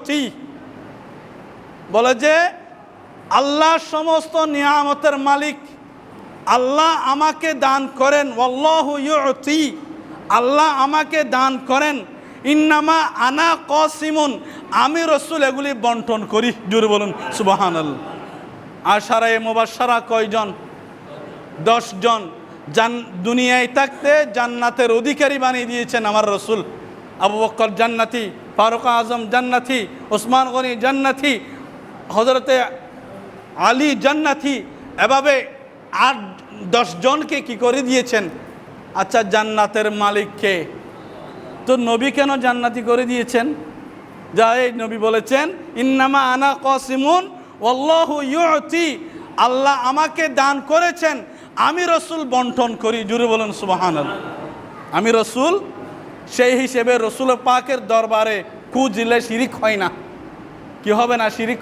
ইউতি, বলে যে আল্লাহ সমস্ত নিয়ামতের মালিক, আল্লাহ আমাকে দান করেন। ওয়াল্লাহু ইউতি, আল্লাহ আমাকে দান করেন। ইন্নামা আনা কাসিমুন, আমি রসুল এগুলি বন্টন করি। জোরে বলুন সুবহানাল্লাহ। আশারায়ে মুবাশশারা কয়জন? 10 জন। দুনিয়ায় থাকতে জান্নাতের অধিকারী বানিয়ে দিয়েছেন আমার রসুল। আবু বকর জান্নাতি, ফারুক আজম জান্নাতি, ওসমান গনি জান্নাতি, হযরতে আলী জান্নাতি, এভাবে 8-10 জনকে কি করে দিয়েছেন। আচ্ছা, জান্নাতের মালিককে তো নবী কেন জান্নাতি করে দিয়েছেন? যা এই নবী বলেছেন ইন্নামা আনা কাসিমুন ওয়াল্লাহু ইউতি, আল্লাহ আমাকে দান করেছেন, আমি রসুল বন্টন করি। জুড়ে বলেন সুবহানাল্লাহ। আমি রসুল, সেই হিসেবে রসুল পাকের দরবারে খুঁজলে শিরিক হয় না। কি হবে না? শিরিক